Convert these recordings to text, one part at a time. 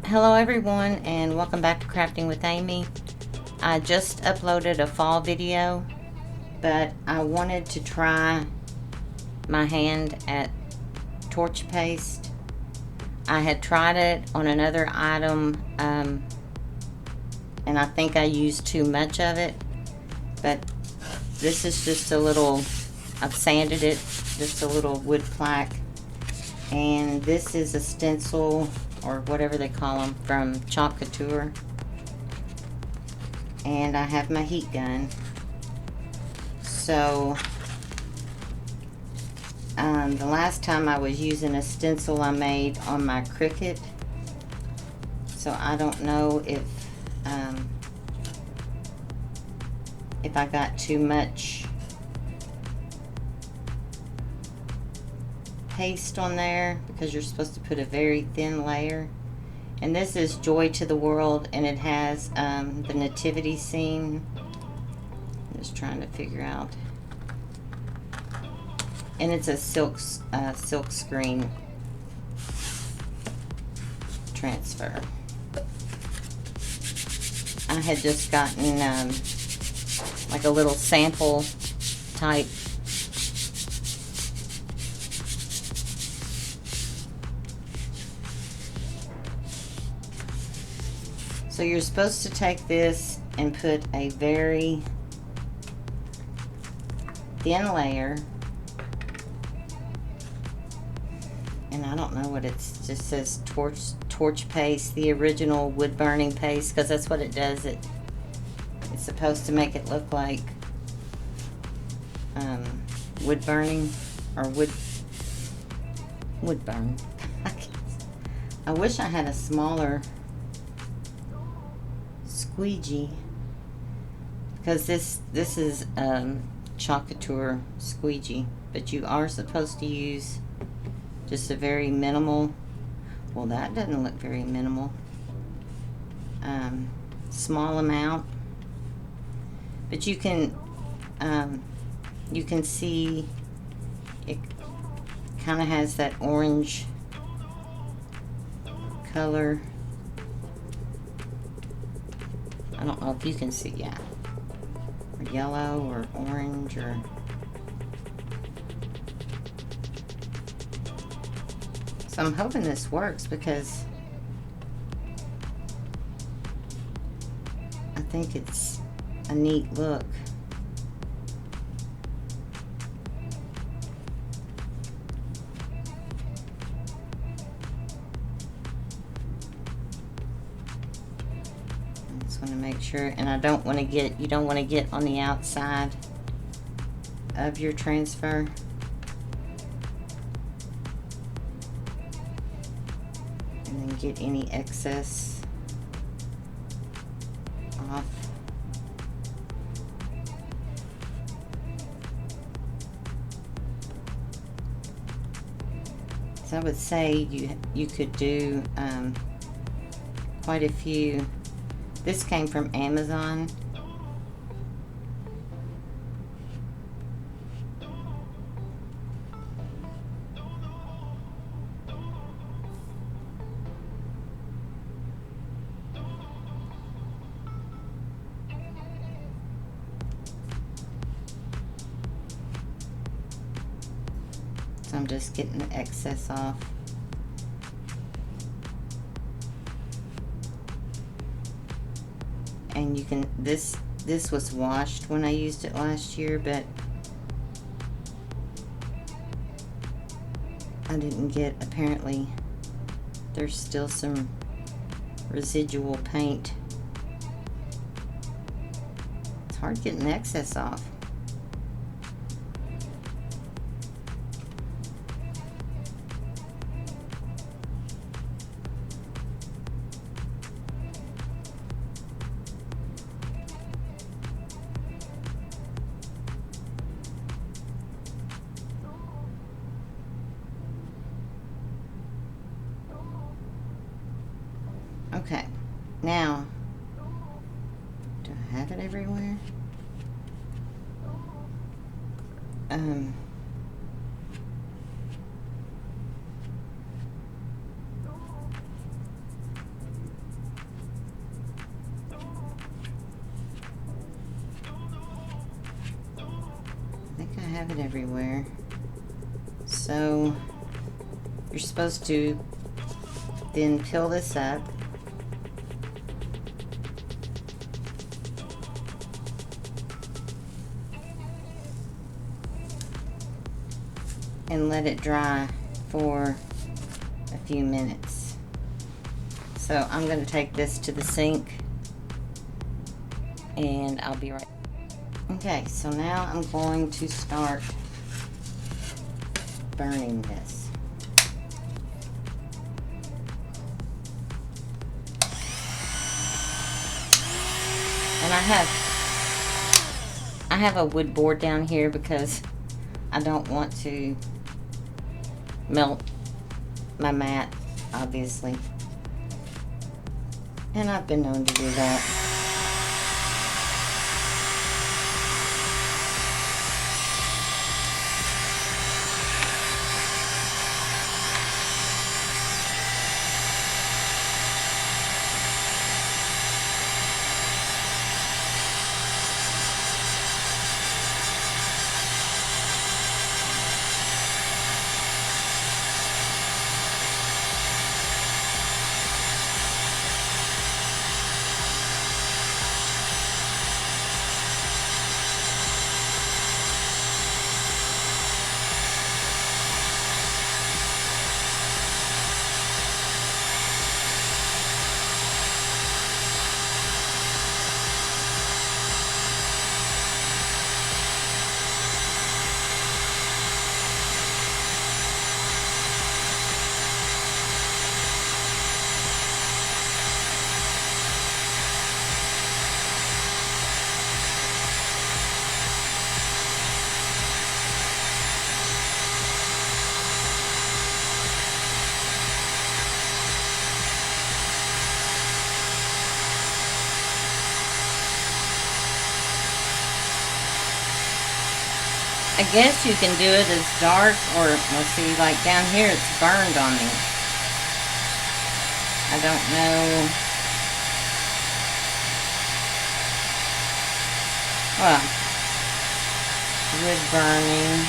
Hello everyone and welcome back to Crafting with Amy. I just uploaded a fall video, but I wanted to try my hand at torch paste. I had tried it on another item and I think I used too much of it, but this is just a little, I've sanded it, just a little wood plaque, and this is a stencil or whatever they call them from Chalk Couture, and I have my heat gun. So the last time I was using a stencil I made on my Cricut, so I don't know if I got too much paste on there, because you're supposed to put a very thin layer. And this is Joy to the World, and it has the nativity scene. I'm just trying to figure out. And it's a silk screen transfer. I had just gotten like a little sample type So you're supposed to take this and put a very thin layer, and I don't know what it's, just says torch paste, the original wood burning paste, because that's what it does. It's supposed to make it look like wood burning, or wood burn. I wish I had a smaller squeegee, because this is Chalk Couture squeegee, but you are supposed to use just a very minimal, well, that doesn't look very minimal, small amount, but you can see it kind of has that orange color. I don't know if you can see, yeah, or yellow or orange, or so I'm hoping this works, because I think it's a neat look. I just want to make sure, and I don't want to get, you don't want to get on the outside of your transfer. And then get any excess off. So I would say you could do quite a few. This came from Amazon. So I'm just getting the excess off. And you can, this was washed when I used it last year, but I didn't get, apparently there's still some residual paint. It's hard getting the excess off. Okay, now, do I have it everywhere? have it everywhere. So you're supposed to then peel this up. And let it dry for a few minutes. So I'm going to take this to the sink and I'll be right back. Okay, so now I'm going to start burning this. And I have a wood board down here because I don't want to melt my mat, obviously. And I've been known to do that. I guess you can do it as dark or, well, see, like down here it's burned on me. I don't know. Well, wood burning.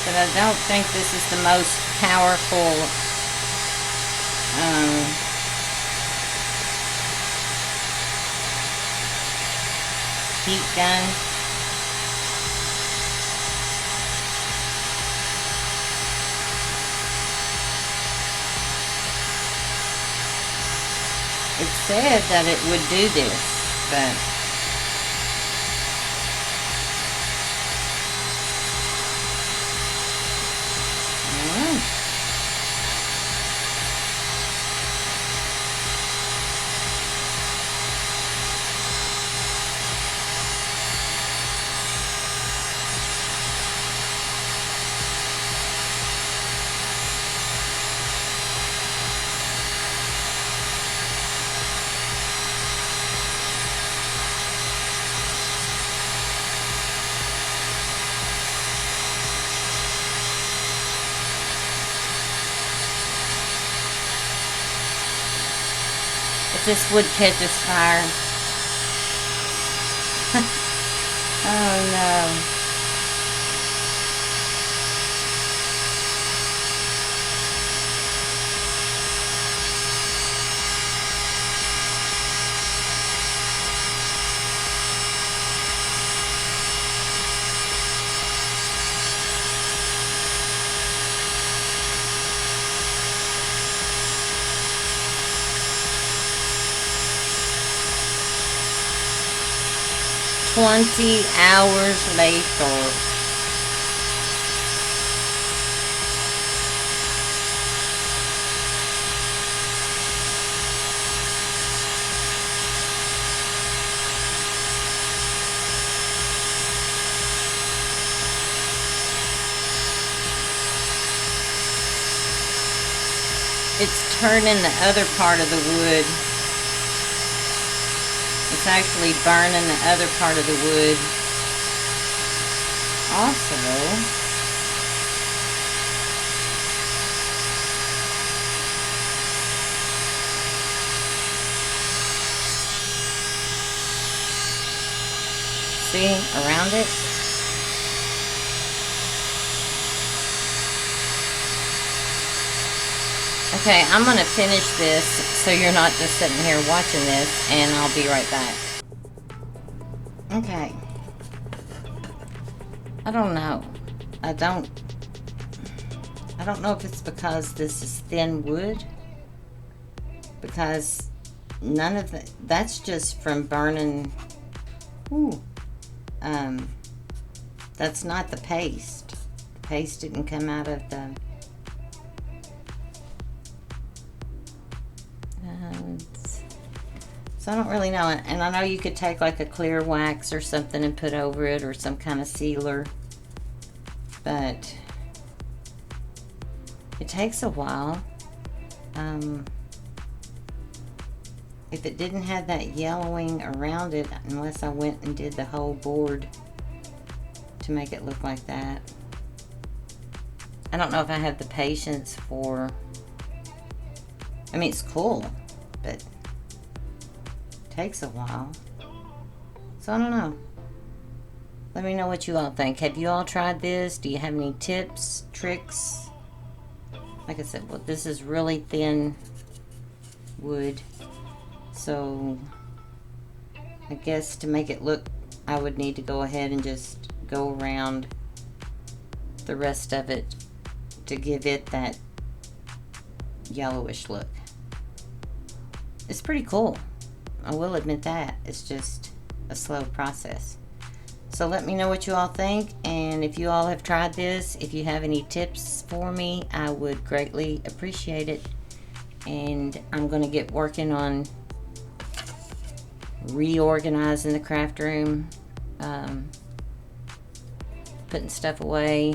But I don't think this is the most powerful heat gun. It said that it would do this, but if this wood catches fire. Oh no. "20 hours later." It's turning the other part of the wood. It's actually burning the other part of the wood. Also, See, around it. Okay, I'm going to finish this so you're not just sitting here watching this, and I'll be right back. Okay. I don't know. I don't know if it's because this is thin wood, because none of that's just from burning. Ooh. That's not the paste. The paste didn't come out of the so I don't really know. And I know you could take like a clear wax or something and put over it, or some kind of sealer, but it takes a while. If it didn't have that yellowing around it, unless I went and did the whole board to make it look like that. I don't know if I have the patience for, I mean, it's cool, but it takes a while. So I don't know. Let me know what you all think. Have you all tried this? Do you have any tips, tricks? Like I said, well, this is really thin wood. So I guess to make it look, I would need to go ahead and just go around the rest of it to give it that yellowish look. It's pretty cool. I will admit that. It's just a slow process. So let me know what you all think, and if you all have tried this, if you have any tips for me, I would greatly appreciate it. And I'm going to get working on reorganizing the craft room, putting stuff away,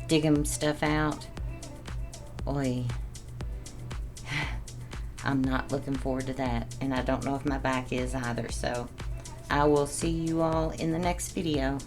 digging stuff out. Oy. I'm not looking forward to that, and I don't know if my back is either. So I will see you all in the next video.